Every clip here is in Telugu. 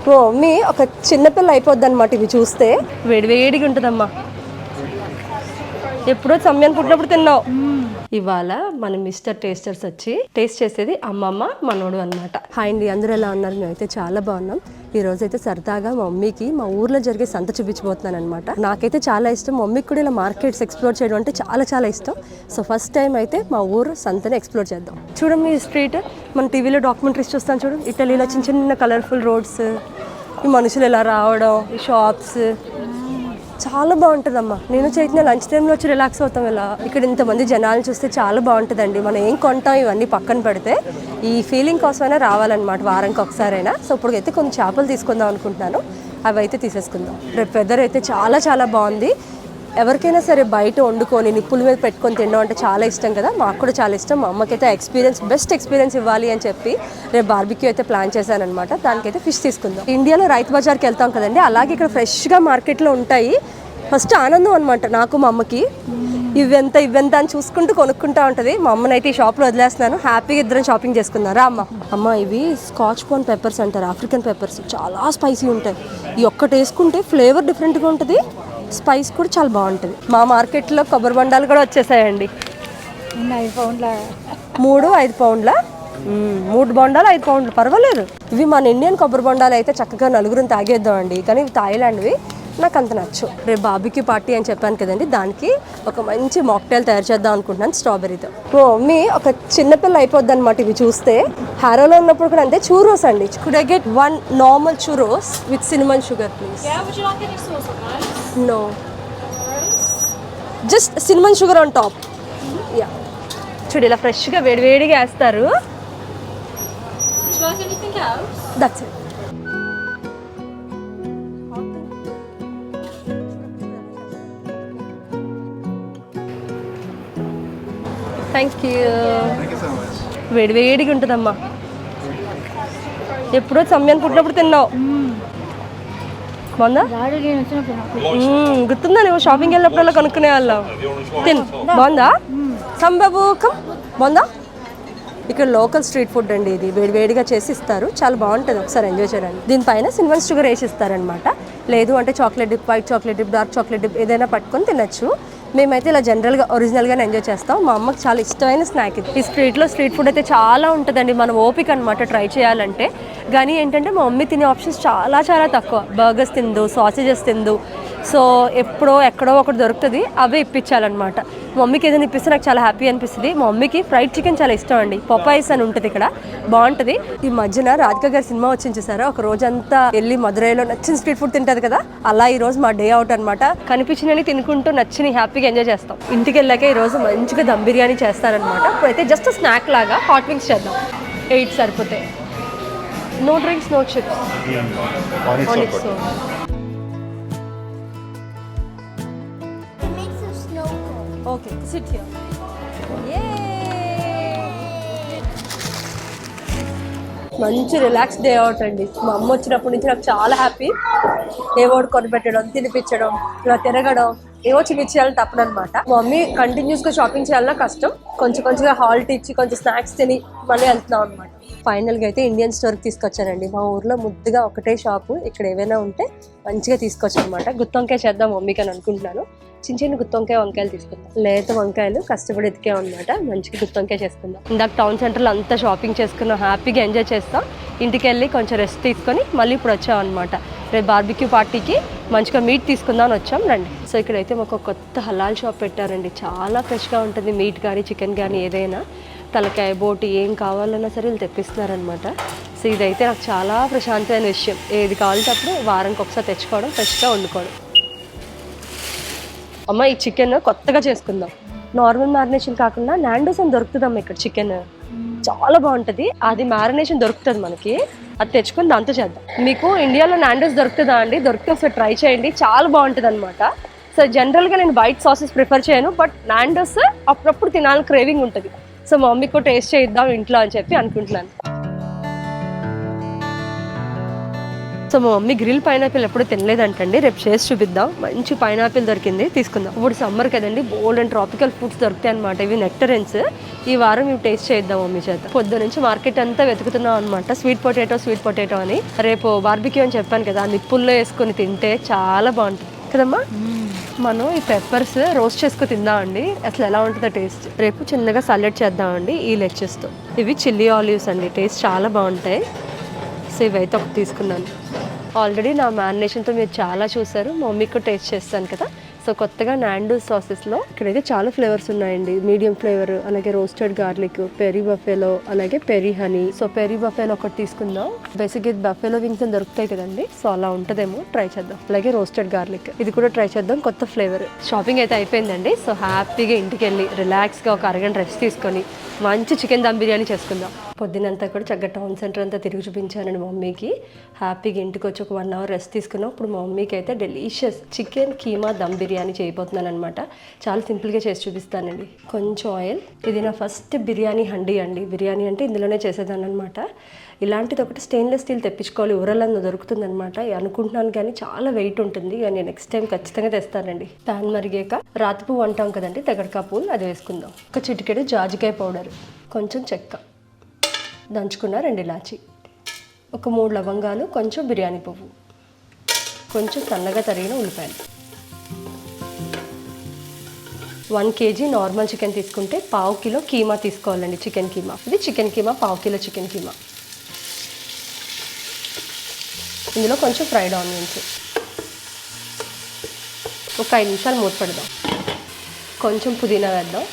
ఓ మమ్మీ ఒక చిన్నపిల్ల అయిపోద్ది అనమాట ఇవి చూస్తే. వేడివేడిగా ఉంటుందమ్మా. ఎప్పుడో సమయాన్ని పుట్టినప్పుడు తిన్నావు. ఇవాళ మన మిస్టర్ టేస్టర్స్ వచ్చి టేస్ట్ చేసేది అమ్మమ్మ మనోడు అనమాట. హాయ్ అండి, అందరూ ఎలా ఉన్నారు? మేమైతే చాలా బాగున్నాం. ఈ రోజు అయితే సరదాగా మా మమ్మీకి మా ఊర్లో జరిగే సంత చూపించబోతున్నాను అనమాట. నాకైతే చాలా ఇష్టం, మమ్మీకి కూడా ఇలా మార్కెట్స్ ఎక్స్ప్లోర్ చేయడం అంటే చాలా చాలా ఇష్టం. సో ఫస్ట్ టైం అయితే మా ఊరు సంతని ఎక్స్ప్లోర్ చేద్దాం. చూడండి ఈ స్ట్రీట్, మన టీవీలో డాక్యుమెంటరీస్ చూస్తాను చూడు, ఇటలీలో చిన్న చిన్న కలర్ఫుల్ రోడ్స్, ఈ మనుషులు ఎలా రావడం, ఈ షాప్స్ చాలా బాగుంటుందమ్మా. నేను చైతన్య లంచ్ టైంలో వచ్చి రిలాక్స్ అవుతాం. ఇలా ఇక్కడ ఇంతమంది జనాలు చూస్తే చాలా బాగుంటుందండి. మనం ఏం కొంటాం ఇవన్నీ పక్కన పెడితే ఈ ఫీలింగ్ కోసమైనా రావాలన్నమాట, వారానికి ఒకసారైనా. సో ఇప్పుడైతే కొన్ని చేపలు తీసుకుందాం అనుకుంటున్నాను, అవి అయితే తీసేసుకుందాం. రేపు వెదర్ అయితే చాలా చాలా బాగుంది. ఎవరికైనా సరే బయట వండుకొని నిప్పుల మీద పెట్టుకొని తినడం అంటే చాలా ఇష్టం కదా, మాకు కూడా చాలా ఇష్టం. మా అమ్మకైతే ఎక్స్పీరియన్స్, బెస్ట్ ఎక్స్పీరియన్స్ ఇవ్వాలి అని చెప్పి రేపు బార్బిక్యూ అయితే ప్లాన్ చేశాను అనమాట. దానికైతే ఫిష్ తీసుకుందాం. ఇండియాలో రైతు బజార్కి వెళ్తాం కదండి, అలాగే ఇక్కడ ఫ్రెష్గా మార్కెట్లో ఉంటాయి. ఫస్ట్ ఆనందం అనమాట నాకు మా అమ్మకి, ఇవెంత అని చూసుకుంటూ కొనుక్కుంటా ఉంటుంది. మా అమ్మని అయితే ఈ షాప్లో వదిలేస్తున్నాను, హ్యాపీగా ఇద్దరం షాపింగ్ చేసుకున్నారా అమ్మ. ఇవి స్కాచ్ పోన్ పెప్పర్స్ అంటారు, ఆఫ్రికన్ పెప్పర్స్, చాలా స్పైసీ ఉంటాయి. ఈ ఒక్కటి వేసుకుంటే ఫ్లేవర్ డిఫరెంట్గా ఉంటుంది, స్పైస్ కూడా చాలా బాగుంటుంది. మా మార్కెట్లో కొబ్బరి బొండాలు కూడా వచ్చేసాయండి. 5 పౌండ్ల 5 పౌండ్ల 3 బొండాలు 5 పౌండ్లు, పర్వాలేదు. ఇవి మన ఇండియన్ కొబ్బరి బొండాలు అయితే చక్కగా నలుగురిని తాగేద్దామండి, కానీ ఇవి థాయిలాండ్వి, నాకు అంత నచ్చు. రేపు బార్బిక్యూ పార్టీ అని చెప్పాను కదండి, దానికి ఒక మంచి మాక్టైల్ తయారు చేద్దాం అనుకుంటున్నాను స్ట్రాబెర్రీతో. ఓ మమ్మీ ఒక చిన్నపిల్ల అయిపోద్ది అనమాట ఇవి చూస్తే. హారోలో ఉన్నప్పుడు కూడా అంతే. చూరోస్ అండి, could I get 1 normal churros with cinnamon sugar please? No, just cinnamon sugar on top. Yeah, చూడు ఇలా ఫ్రెష్గా వేడివేడిగా వేస్తారు. That's it. Thank you. వేడివేడిగా ఉంటుందమ్మా. ఎప్పుడో సమయాన్ని పుట్టినప్పుడు తిన్నావు. బాగుందా? గుర్తుందా నువ్వు షాపింగ్ వెళ్ళినప్పుడల్లా కొనుక్కునే వాళ్ళం. తిన్ బాగుందా? సంబాబు కమ్, బాగుందా? ఇక్కడ లోకల్ స్ట్రీట్ ఫుడ్ అండి, ఇది వేడివేడిగా చేసి ఇస్తారు, చాలా బాగుంటుంది, ఒకసారి ఎంజాయ్ చేయడానికి. దీనిపైన సినమన్ షుగర్ వేసి ఇస్తారనమాట. లేదు అంటే chocolate dip, white chocolate dip, dark chocolate dip ఏదైనా పట్టుకొని తినచ్చు. మేమైతే ఇలా జనరల్గా ఒరిజినల్గానే ఎంజాయ్ చేస్తాం. మా అమ్మకి చాలా ఇష్టమైన స్నాక్ ఇది. ఈ స్ట్రీట్లో స్ట్రీట్ ఫుడ్ అయితే చాలా ఉంటుందండి, మనం ఓపిక అనమాట ట్రై చేయాలంటే. కానీ ఏంటంటే మా మమ్మీ తినే ఆప్షన్స్ చాలా చాలా తక్కువ. బర్గర్స్ తిందు, సాసేజెస్ తిందు. సో ఎప్పుడో ఎక్కడో ఒకటి దొరుకుతుంది, అవే ఇప్పించాలన్నమాట. మా మమ్మీకి ఏదైనా ఇప్పిస్తే నాకు చాలా హ్యాపీ అనిపిస్తుంది. మా మమ్మీకి ఫ్రైడ్ చికెన్ చాలా ఇష్టం అండి, పొపాయిస్ అని ఉంటుంది ఇక్కడ, బాగుంటుంది. ఈ మధ్యన రాధిక గారి సినిమా వచ్చింది చూసారా, ఒక రోజంతా వెళ్ళి మధురైలో నచ్చిన స్ట్రీట్ ఫుడ్ తింటుంది కదా, అలా ఈ రోజు మా డే అవుట్ అనమాట. కనిపించినవి తినుకుంటూ నచ్చిన హ్యాపీగా ఎంజాయ్ చేస్తాం. ఇంటికి వెళ్ళాక ఈ రోజు మంచిగా దమ్ బిర్యానీ చేస్తారనమాట. ఇప్పుడైతే జస్ట్ స్నాక్ లాగా హాట్ వింగ్స్ చేద్దాం. 8 సరిపోతాయి. No drinks, no chips. Okay, sit here. మంచి రిలాక్స్ డే అవుట్ అండి. మా అమ్మ వచ్చినప్పటి నుంచి నాకు చాలా హ్యాపీ. ఏవో కొనిపెట్టడం, తినిపించడం, ఇలా తిరగడం, ఏవో చూపించాలని తప్పనమాట. మా మమ్మీ కంటిన్యూస్గా షాపింగ్ చేయాలన్నా కష్టం, కొంచెం కొంచెంగా హాల్ట్ ఇచ్చి కొంచెం స్నాక్స్ తిని మళ్ళీ వెళ్తున్నాం అనమాట. ఫైనల్గా అయితే ఇండియన్ స్టోర్కి తీసుకొచ్చానండి. మా ఊర్లో ముద్దుగా ఒకటే షాపు, ఇక్కడ ఏవైనా ఉంటే మంచిగా తీసుకొచ్చానమాట. గుత్తొంకాయ చేద్దాం మమ్మీకి అని అనుకుంటున్నాను. చిన్న చిన్న గుత్తొంకాయ వంకాయలు తీసుకుందాం. లేత వంకాయలు కష్టపడి ఎతికే అనమాట, మంచిగా గుత్తొంకాయ చేసుకుందాం. ఇందాక టౌన్ సెంటర్లో అంతా షాపింగ్ చేసుకున్నాం, హ్యాపీగా ఎంజాయ్ చేస్తాం. ఇంటికి వెళ్ళి కొంచెం రెస్ట్ తీసుకొని మళ్ళీ ఇప్పుడు వచ్చాం అనమాట. రేపు బార్బిక్యూ పార్టీకి మంచిగా మీట్ తీసుకుందాం అని వచ్చాం, రండి. సో ఇక్కడైతే మాకు ఒక కొత్త హలాల్ షాప్ పెట్టారండి, చాలా ఫ్రెష్గా ఉంటుంది. మీట్ కానీ చికెన్ కానీ ఏదైనా, తలకాయ బోటి ఏం కావాలన్నా సరే వీళ్ళు తెప్పిస్తున్నారనమాట. సో ఇదైతే నాకు చాలా ప్రశాంతమైన విషయం. ఏది కావాలంటే అప్పుడు వారానికి ఒకసారి తెచ్చుకోవడం, ఫ్రెష్గా వండుకోవడం. అమ్మ ఈ చికెన్ కొత్తగా చేసుకుందాం, నార్మల్ మ్యారినేషన్ కాకుండా నాండోస్ అని దొరుకుతుందమ్మా ఇక్కడ చికెన్, చాలా బాగుంటుంది. అది మ్యారినేషన్ దొరుకుతుంది మనకి, అది తెచ్చుకొని దాంతో చేద్దాం. మీకు ఇండియాలో నాండోస్ దొరుకుతుందా అండి? దొరికితే ఒకసారి ట్రై చేయండి, చాలా బాగుంటుంది అనమాట. సో జనరల్గా నేను వైట్ సాసెస్ ప్రిఫర్ చేయను, బట్ నాండోస్ అప్పుడప్పుడు తినాలని క్రేవింగ్ ఉంటుంది. సో మా మమ్మీకి టేస్ట్ చేయిద్దాం ఇంట్లో అని చెప్పి అనుకుంటున్నాను. సో మా మమ్మీ గ్రిల్ పైనాపిల్ ఎప్పుడు తినలేదంటండి, రేపు చేసి చూపిద్దాం. మంచి పైనాపిల్ దొరికింది, తీసుకుందాం. ఇప్పుడు సమ్మర్ కదండి, బోల్డ్ అండ్ ట్రాపికల్ ఫ్రూట్స్ దొరుకుతాయి అనమాట. ఇవి నెక్టరెన్స్. ఈ వారం ఇవి టేస్ట్ చేద్దాం మమ్మీ చేత. పొద్దు నుంచి మార్కెట్ అంతా వెతుకుతున్నాం అనమాట, స్వీట్ పొటాటో అని. రేపు బార్బిక్యూ అని చెప్పాను కదా, నిప్పుల్లో వేసుకొని తింటే చాలా బాగుంటుంది కదమ్మా. మనం ఈ పెప్పర్స్ రోస్ట్ చేసుకుని తిందామండి, అసలు ఎలా ఉంటుందో టేస్ట్. రేపు చిన్నగా సలాడ్ చేద్దామండి ఈ లెచెస్తో. ఇవి చిల్లీ ఆలివ్స్ అండి, టేస్ట్ చాలా బాగుంటాయి. సో ఇవైతే ఒకటి తీసుకున్నాను. ఆల్రెడీ నా మ్యారినేషన్తో మీరు చాలా చూసారు, మా మమ్మీకి కూడా టేస్ట్ చేస్తాను కదా. సో కొత్తగా నాండూ సాసెస్లో ఇక్కడైతే చాలా ఫ్లేవర్స్ ఉన్నాయండి. మీడియం ఫ్లేవర్, అలాగే రోస్టెడ్ గార్లిక్, పెరీ బఫెలో, అలాగే peri honey. So peri buffalo ఒకటి తీసుకుందాం. బేసిక్ ఇది బఫెలో వింగ్స్ అని దొరుకుతాయి కదండి, సో అలా ఉంటుందేమో, ట్రై చేద్దాం. అలాగే రోస్టెడ్ గార్లిక్, ఇది కూడా ట్రై చేద్దాం, కొత్త ఫ్లేవర్. షాపింగ్ అయితే అయిపోయిందండి. సో హ్యాపీగా ఇంటికి వెళ్ళి రిలాక్స్గా ఒక అరగంట రెస్ట్ తీసుకొని మంచి చికెన్ దమ్ బిర్యానీ చేసుకుందాం. పొద్దునంతా కూడా చక్కగా టౌన్ సెంటర్ అంతా తిరిగి చూపించానండి మా మమ్మీకి. హ్యాపీగా ఇంటికి వచ్చి ఒక 1 అవర్ రెస్ట్ తీసుకున్నాం. ఇప్పుడు మా మమ్మీకి అయితే డెలీషియస్ చికెన్ కీమా దమ్ బిర్యానీ చేయబోతున్నాను అనమాట. చాలా సింపుల్గా చేసి చూపిస్తానండి. కొంచెం ఆయిల్. ఇది నా ఫస్ట్ బిర్యానీ హండీ అండి. బిర్యానీ అంటే ఇందులోనే చేసేదాన్ని అనమాట. ఇలాంటిది ఒకటి స్టెయిన్లెస్ స్టీల్ తెప్పించుకోవాలి, ఊరల్లో దొరుకుతుంది అనమాట అనుకుంటున్నాను, కానీ చాలా వెయిట్ ఉంటుంది. కానీ నెక్స్ట్ టైం ఖచ్చితంగా తెస్తానండి. ప్యాన్ మరిగాక రాతి పువ్వు అంటాం కదండి, తెగడకా పువ్వు, అది వేసుకుందాం. ఒక చిటికెడు జాజికాయ పౌడర్, కొంచెం చెక్క, దంచుకున్న 2 ఇలాచి, ఒక 3 లవంగాలు, కొంచెం బిర్యానీ పువ్వు, కొంచెం సన్నగా తరిగిన ఉల్లిపాయలు. 1 కేజీ నార్మల్ చికెన్ తీసుకుంటే 1/2 కిలో కీమా తీసుకోవాలండి, చికెన్ కీమా. ఇది chicken keema, 1/2 kilo chicken keema. ఇందులో కొంచెం ఫ్రైడ్ ఆనియన్స్, ఒక 5 నిమిషాలు మూత పెడదాం. కొంచెం పుదీనా వేద్దాం.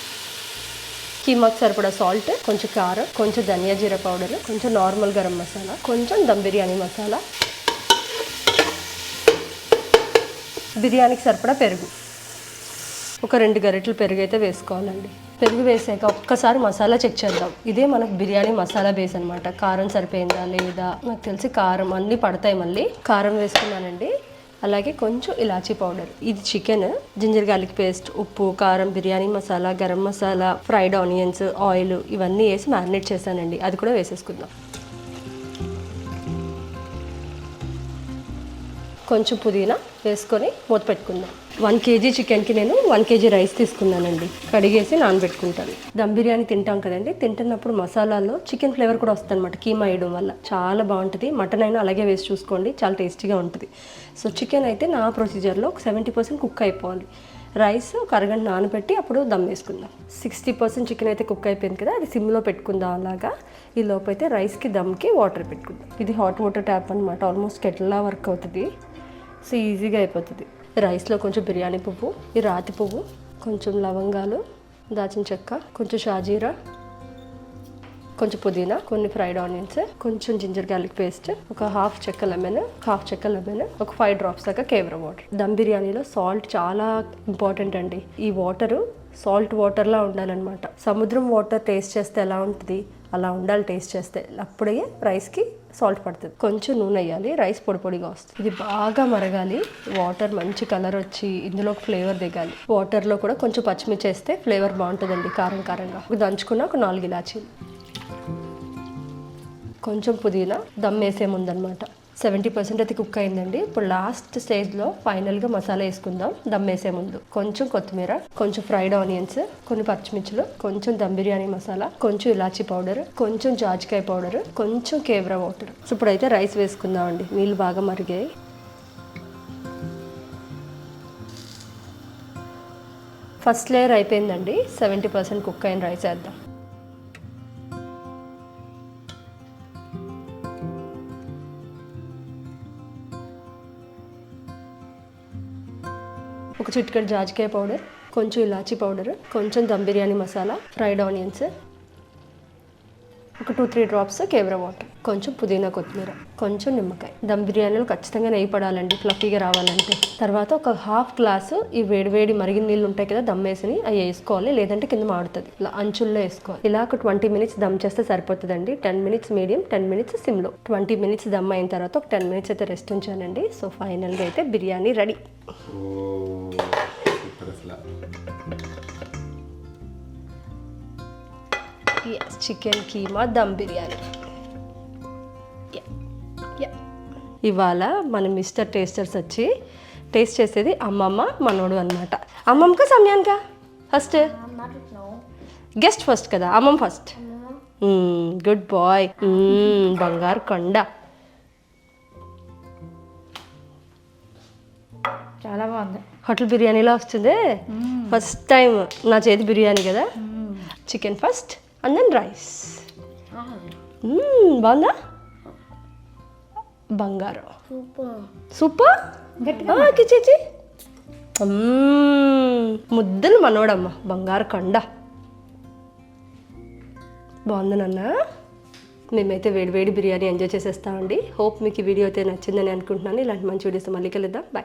కీమాకు సరిపడా సాల్ట్, కొంచెం కారం, కొంచెం ధనియా జీరా పౌడర్, కొంచెం నార్మల్ గరం మసాలా, కొంచెం దమ్ బిర్యానీ మసాలా, బిర్యానీకి సరిపడా పెరుగు, ఒక 2 గరిటెలు పెరుగు అయితే వేసుకోవాలండి. పెరుగు వేసాక ఒక్కసారి మసాలా చెక్ చేద్దాం. ఇదే మనకు బిర్యానీ మసాలా బేస్ అనమాట. కారం సరిపోయిందా లేదా, నాకు తెలిసి కారం అన్నీ పడతాయి. మళ్ళీ కారం వేసుకున్నానండి. అలాగే కొంచెం ఇలాచీ పౌడర్. ఇది చికెన్, జింజర్ గార్లిక్ పేస్ట్, ఉప్పు, కారం, biryani masala, garam masala, fried onions, oil ఇవన్నీ వేసి మ్యారినేట్ చేశానండి. అది కూడా వేసేసుకుందాం. కొంచెం పుదీనా వేసుకొని మూత పెట్టుకుందాం. 1 కేజీ చికెన్కి నేను 1 కేజీ రైస్ తీసుకున్నానండి. కడిగేసి నానబెట్టుకుంటాను. దమ్ బిర్యానీ తింటాం కదండి, తింటున్నప్పుడు మసాలాల్లో చికెన్ ఫ్లేవర్ కూడా వస్తుంది అనమాట, కీమా వేయడం వల్ల చాలా బాగుంటుంది. మటన్ అయినా అలాగే వేసి చూసుకోండి, చాలా టేస్టీగా ఉంటుంది. సో చికెన్ అయితే నా ప్రొసీజర్లో ఒక 70% కుక్ అయిపోవాలి. రైస్ ఒక అరగంట నానబెట్టి అప్పుడు దమ్ వేసుకుందాం. 60% చికెన్ అయితే కుక్ అయిపోయింది కదా, అది సిమ్లో పెట్టుకుందాం. అలాగా ఈ లోపు అయితే రైస్కి దమ్కి వాటర్ పెట్టుకుందాం. ఇది హాట్ వాటర్ ట్యాప్ అనమాట, ఆల్మోస్ట్ కెటిల్లా వర్క్ అవుతుంది. సో ఈజీగా అయిపోతుంది. రైస్లో కొంచెం బిర్యానీ పువ్వు, ఈ రాతి పువ్వు, కొంచెం లవంగాలు, దాచిన చెక్క, కొంచెం షాజీరా, కొంచెం పుదీనా, కొన్ని ఫ్రైడ్ ఆనియన్స్, కొంచెం జింజర్ గార్లిక్ పేస్ట్, ఒక హాఫ్ చెక్క లెమన్, ఒక 5 డ్రాప్స్ దాకా కేవర వాటర్. దమ్ బిర్యానీలో సాల్ట్ చాలా ఇంపార్టెంట్ అండి. ఈ వాటరు సాల్ట్ వాటర్లా ఉండాలన్నమాట. సముద్రం వాటర్ టేస్ట్ చేస్తే ఎలా ఉంటుంది, అలా ఉండాలి టేస్ట్ చేస్తే. అప్పుడే రైస్కి సాల్ట్ పడుతుంది. కొంచెం నూనె వేయాలి, రైస్ పొడి పొడిగా వస్తుంది. ఇది బాగా మరగాలి, వాటర్ మంచి కలర్ వచ్చి ఇందులో ఫ్లేవర్ దిగాలి. వాటర్లో కూడా కొంచెం పచ్చిమిర్చి వేస్తే ఫ్లేవర్ బాగుంటుందండి, కారం కారంగా. దంచుకున్న ఒక 4 ఇలాచీలు, కొంచెం పుదీనా. దమ్ వేసే ముందనమాట. 70% అయితే కుక్ అయిందండి. ఇప్పుడు లాస్ట్ స్టేజ్లో ఫైనల్గా మసాలా వేసుకుందాం. దమ్ వేసే ముందు కొంచెం కొత్తిమీర, కొంచెం ఫ్రైడ్ ఆనియన్స్, కొన్ని పచ్చిమిర్చులు, కొంచెం దమ్ బిర్యానీ మసాలా, కొంచెం ఇలాచీ పౌడర్, కొంచెం జాజికాయ పౌడర్, కొంచెం కేవరా వాటర్. సో ఇప్పుడైతే రైస్ వేసుకుందామండి. నీళ్ళు బాగా మరిగాయి. ఫస్ట్ లేయర్ అయిపోయిందండి. 70% కుక్ అయిన రైస్ వేద్దాం. ఒక చిటికెడు జాజికాయ పౌడర్, కొంచెం ఇలాచీ పౌడర్, కొంచెం దమ్ బిర్యానీ మసాలా, ఫ్రైడ్ ఆనియన్స్, ఒక 2-3 డ్రాప్స్ కేవరా వాటర్, కొంచెం పుదీనా కొత్తిమీర, కొంచెం నిమ్మకాయ. దమ్ బిర్యానీలో ఖచ్చితంగా నెయ్యి పడాలండి ఫ్లఫీగా రావాలంటే. తర్వాత ఒక హాఫ్ గ్లాసు ఈ వేడి మరిగిన నీళ్ళు ఉంటాయి కదా దమ్ వేసి, అవి వేసుకోవాలి, లేదంటే కింద మాడుతుంది. ఇలా అంచుల్లో వేసుకోవాలి. ఇలా ఒక 20 మినిట్స్ దమ్ చేస్తే సరిపోతుందండి. 10 మినిట్స్ మీడియం, 10 మినిట్స్ సిమ్లో. 20 మినిట్స్ దమ్ అయిన తర్వాత ఒక 10 మినిట్స్ అయితే రెస్ట్ ఉంచానండి. సో ఫైనల్గా అయితే బిర్యానీ రెడీ. చికెన్ కీమా దమ్ బిర్యానీ. ఇవాళ మన మిస్టర్ టేస్టర్స్ వచ్చి టేస్ట్ చేసేది అమ్మమ్మ మనోడు అనమాట. అమ్మమ్మకా సమయానికా ఫస్ట్? గెస్ట్ ఫస్ట్ కదా, అమ్మమ్మ ఫస్ట్. Good bye. బంగారు కొండ. చాలా బాగుంది. హోటల్ బిర్యానీలా వస్తుంది. ఫస్ట్ టైం నా చేతి బిర్యానీ కదా. Chicken first and then rice. బాగుందా? బంగారం సూపర్. కిచేచి ముద్దలు మనోడమ్మ, బంగారు కొండ. బాగుంది నాన్న. మేమైతే వేడి వేడి బిర్యానీ ఎంజాయ్ చేసేస్తామండి. హోప్ మీకు ఈ వీడియో అయితే నచ్చిందని అనుకుంటున్నాను. ఇలాంటి మంచి వీడియోస్ మళ్ళీ కలుద్దాం. బాయ్.